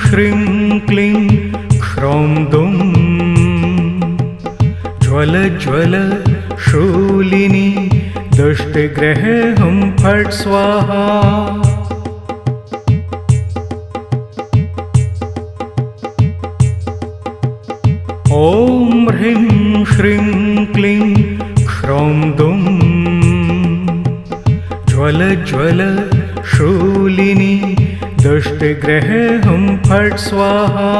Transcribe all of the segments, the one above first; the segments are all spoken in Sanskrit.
श्रीं क्लीं ह्रौं दुं ज्वल ज्वल शूलिनी दुष्टग्रहे हुं फट् स्वाहा। ॐ ह्रीं श्रीं क्लीं ह्रौं दुं ज्वल ज्वल शूलिनी दुष्टग्रहे हुं फट् स्वाहा।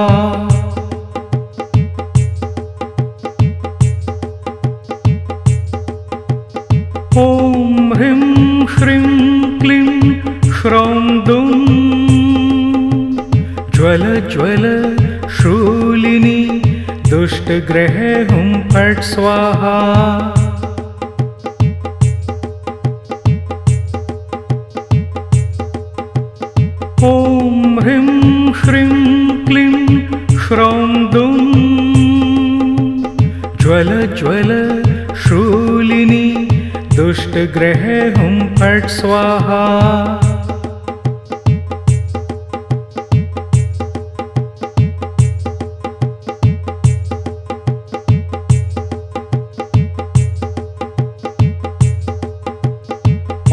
ॐ ह्रीं श्रीं क्लीं ह्रौं दुं ज्वल ज्वल शूलिनी दुष्टग्रहे हुं फट् स्वाहा। ॐ ह्रीं श्रीं क्लीं ह्रौं दुं ज्वल ज्वल शूलिनी दुष्टग्रहे हुं फट् स्वाहा।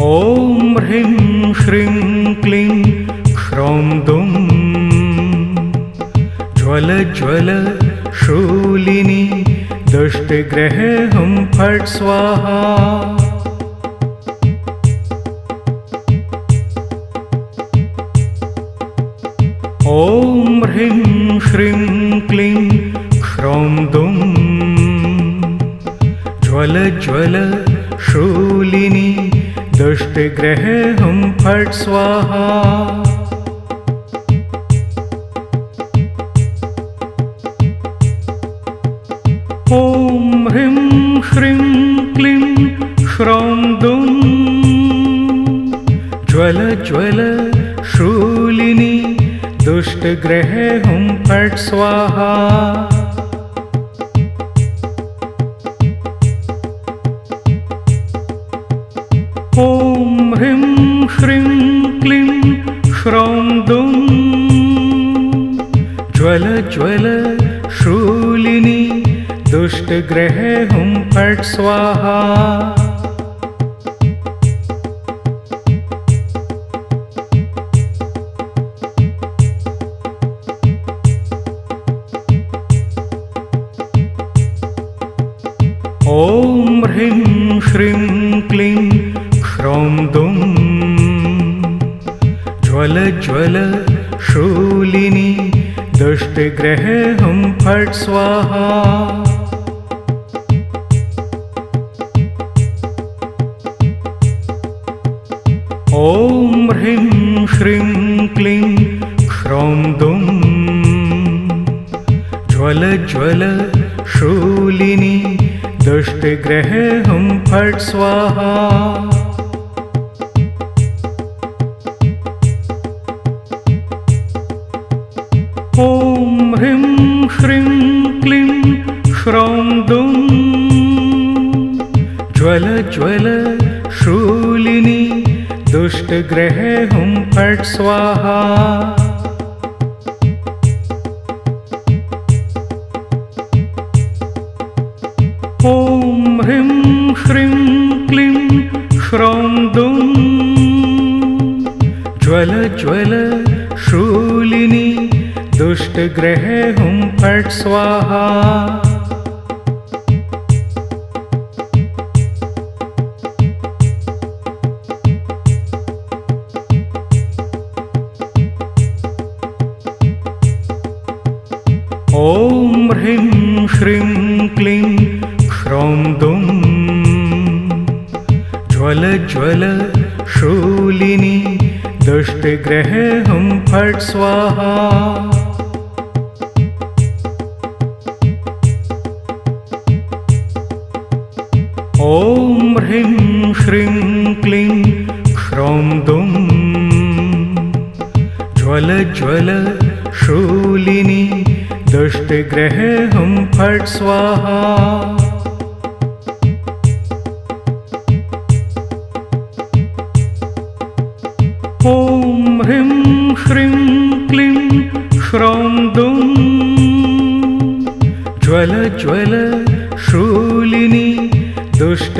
ॐ ह्रीं श्रीं क्लीं ह्रौं दुं ज्वल ज्वल शूलिनी दुष्टग्रहे हुं फट् स्वाहा। ॐ ह्रीं श्रीं क्लीं ह्रौं दुं ज्वल ज्वल शूलिनी दुष्टग्रहे हुं फट् स्वाहा। ॐ ह्रीं श्रीं क्लीं ह्रौं दुं ज्वल ज्वल शूलिनी दुष्टग्रहे हुं फट् स्वाहा। ॐ ह्रीं श्रीं क्लीं ह्रौं दुं ज्वल ज्वल शूलिनी दुष्टग्रहे हुं फट् स्वाहा। ॐ ह्रीं श्रीं क्लीं ह्रौं दुं ज्वल ज्वल शूलिनी दुष्टग्रहे हुं फट् स्वाहा। ॐ ह्रीं श्रीं क्लीं ह्रौं दुं ज्वल ज्वल शूलिनी दुष्टग्रहे हुं फट् स्वाहा। ॐ ह्रीं श्रीं क्लीं ह्रौं दुं ज्वल ज्वल शूलिनी दुष्टग्रहे हुं फट् स्वाहा। ॐ ह्रीं श्रीं क्लीं ह्रौं दुं ज्वल ज्वल शूलिनी दुष्टग्रहे हुं फट् स्वाहा। ॐ ह्रीं श्रीं क्लीं ह्रौं दुं ज्वल ज्वल शूलिनी दुष्टग्रहे हुं फट् स्वाहा। ॐ ह्रीं श्रीं क्लीं ह्रौं दुं ज्वल ज्वल शूलिनी दुष्टग्रहे हुं फट् स्वाहा। ॐ ह्रीं श्रीं क्लीं ह्रौं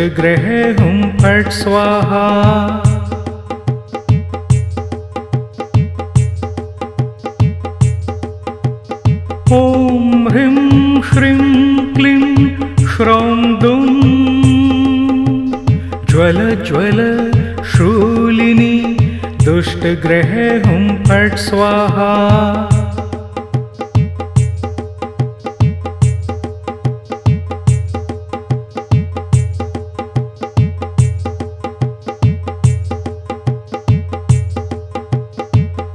दुष्टग्रह हुं फट् स्वाहा। ॐ ह्रीं श्रीं क्लीं श्रौं दुं ज्वल ज्वल शूलिनी दुष्टग्रह हुं फट् स्वाहा।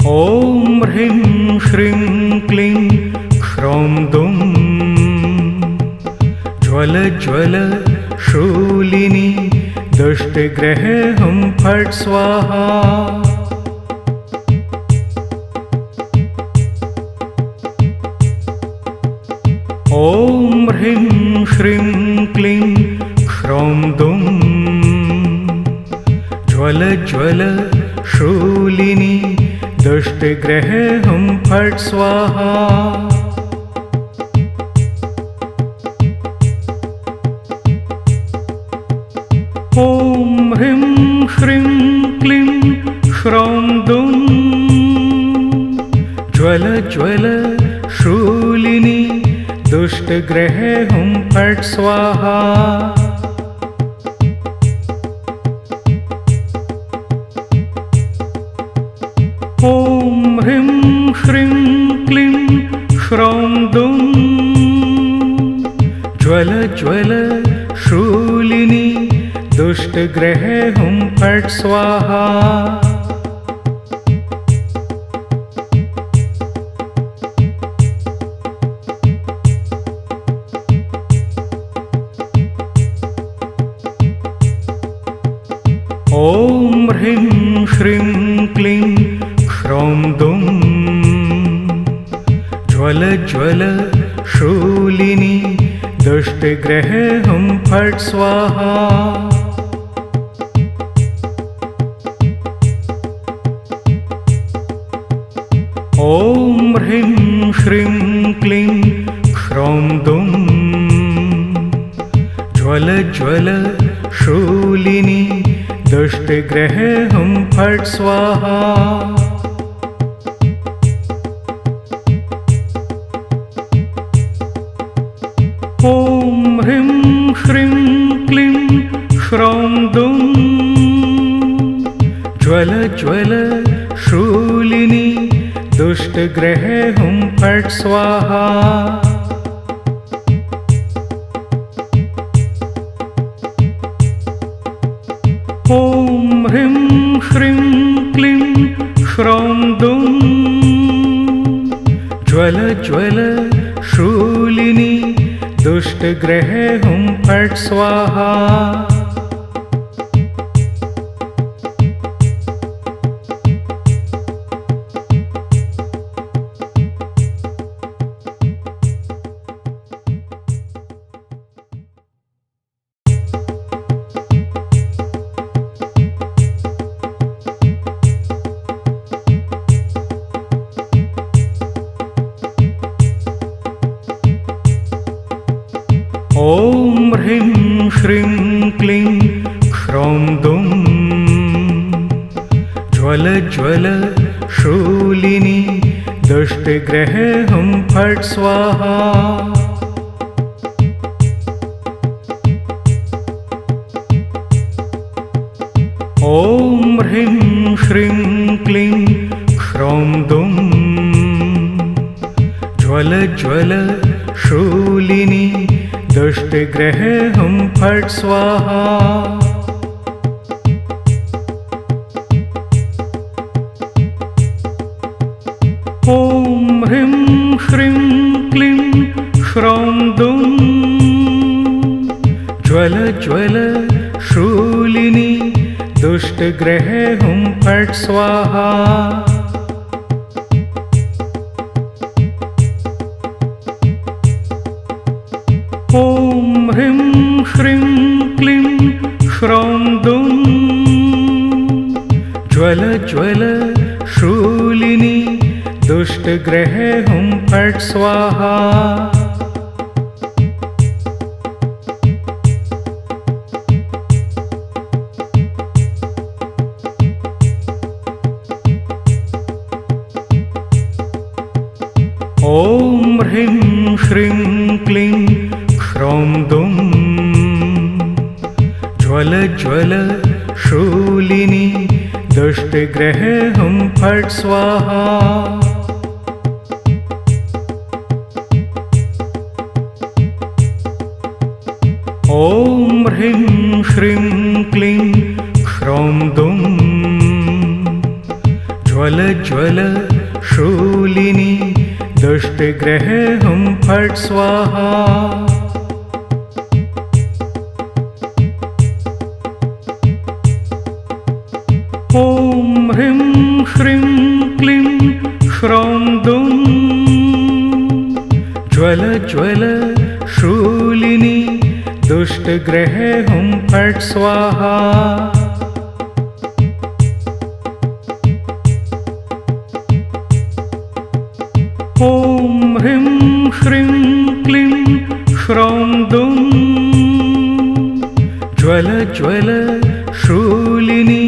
ॐ ह्रीं श्रीं क्लीं श्रौं दुं ज्वल ज्वल शूलिनी दुष्टग्रह हुं फट् स्वाहा। ॐ ह्रीं श्रीं क्लीं श्रौं दुं ज्वल ज्वल शूलिनी दुष्टग्रह हुं फट् स्वाहा। ॐ ह्रीं श्रीं क्लीं श्रौं दुं ज्वल ज्वल शूलिनी दुष्टग्रह हुं फट् स्वाहा। ॐ ह्रीं श्रीं क्लीं श्रौं दुं ज्वल ज्वल शूलिनी दुष्टग्रह हुं फट् स्वाहा। ॐ ह्रीं श्रीं क्लीं श्रौं दुं ज्वल ज्वल शूलिनी दुष्टग्रह हुं फट् स्वाहा। ॐ ह्रीं श्रीं क्लीं श्रौं दुं ज्वल ज्वल शूलिनी दुष्टग्रह हुं फट् स्वाहा। ॐ ह्रीं श्रीं क्लीं श्रौं दुं ज्वल ज्वल शूलिनी दुष्टग्रह हुं फट् स्वाहा। ॐ ह्रीं श्रीं क्लीं श्रौं दुं ज्वल ज्वल शूलिनी दुष्टग्रह हुं फट् स्वाहा। ॐ ह्रीं श्रीं क्लीं श्रौं दुं ज्वल ज्वल शूलिनी दुष्टग्रह हुं फट् स्वाहा। ॐ ह्रीं श्रीं क्लीं श्रौं दुं ज्वल ज्वल शूलिनी दुष्टग्रह हुं फट् स्वाहा। ॐ ह्रीं श्रीं क्लीं श्रौं दुं ज्वल ज्वल शूलिनी दुष्टग्रह हुं फट् स्वाहा। ॐ ह्रीं श्रीं क्लीं श्रौं दुं ज्वल ज्वल शूलिनी दुष्टग्रह हुं फट् स्वाहा। ॐ ह्रीं श्रीं क्लीं ह्रौं दुं ज्वल ज्वल शूलिनी दुष्टग्रहे हुं फट् स्वाहा। ॐ ह्रीं श्रीं क्लीं ह्रौं दुं ज्वल ज्वल शूलिनी दुष्टग्रहे हुं फट् स्वाहा। ॐ ह्रीं श्रीं क्लीं ह्रौं दुं ज्वल ज्वल शूलिनी दुष्टग्रहे हुं फट् स्वाहा। ॐ ह्रीं श्रीं क्लीं ह्रौं दुं ज्वल ज्वल शूलिनी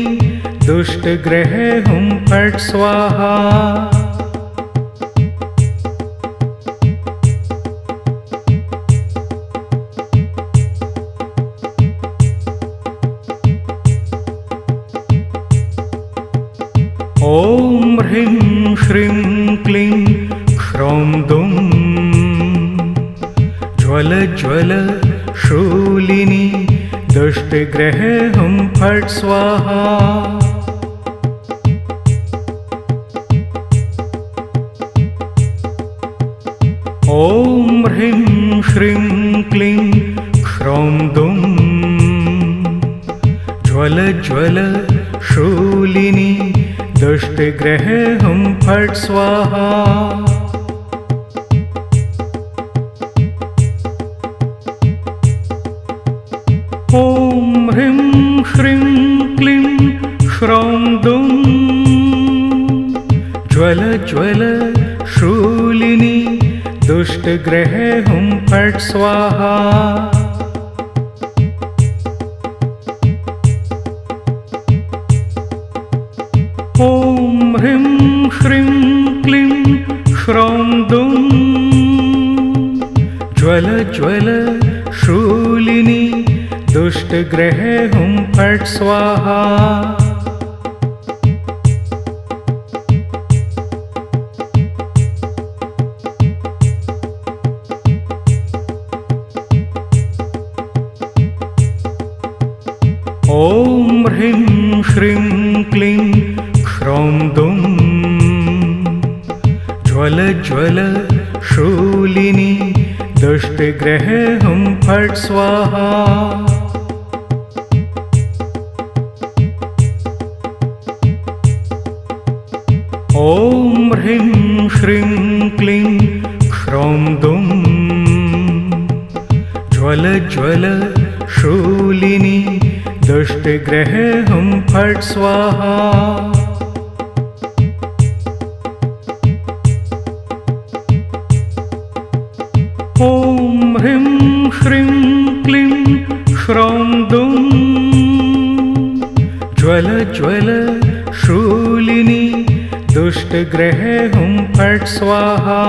दुष्टग्रहे हुं फट् स्वाहा। ॐ ह्रीं श्रीं क्लीं ह्रौं दुं ज्वल ज्वल शूलिनी दुष्टग्रहे हुं फट् स्वाहा। ॐ ह्रीं श्रीं क्लीं ह्रौं दुं ज्वल ज्वल शूलिनी दुष्टग्रहे हुं फट् स्वाहा। ॐ ह्रीं श्रीं क्लीं ह्रौं दुं ज्वल ज्वल शूलिनी दुष्टग्रहे हुं फट् स्वाहा। ॐ ह्रीं श्रीं क्लीं ह्रौं दुं ज्वल ज्वल शूलिनी दुष्टग्रहे हुं फट् स्वाहा। ॐ ह्रीं श्रीं क्लीं ह्रौं दुं ज्वल ज्वल शूलिनी दुष्टग्रहे हुं फट् स्वाहा। ॐ ह्रीं श्रीं क्लीं ह्रौं दुं ज्वल ज्वल शूलिनी दुष्टग्रहे हुं फट् स्वाहा। ॐ ह्रीं श्रीं क्लीं ह्रौं दुं ज्वल ज्वल शूलिनी ॐ ह्रीं श्रीं क्लीं ह्रौं दुं ज्वल ज्वल शूलिनी दुष्टग्रहे हुं फट् स्वाहा। ॐ ह्रीं श्रीं क्लीं ह्रौं दुं ज्वल ज्वल शूलिनी दुष्टग्रहे हुं फट् स्वाहा। ॐ ह्रीं श्रीं क्लीं ह्रौं दुं ज्वल ज्वल शूलिनी दुष्टग्रहे हुं फट् स्वाहा।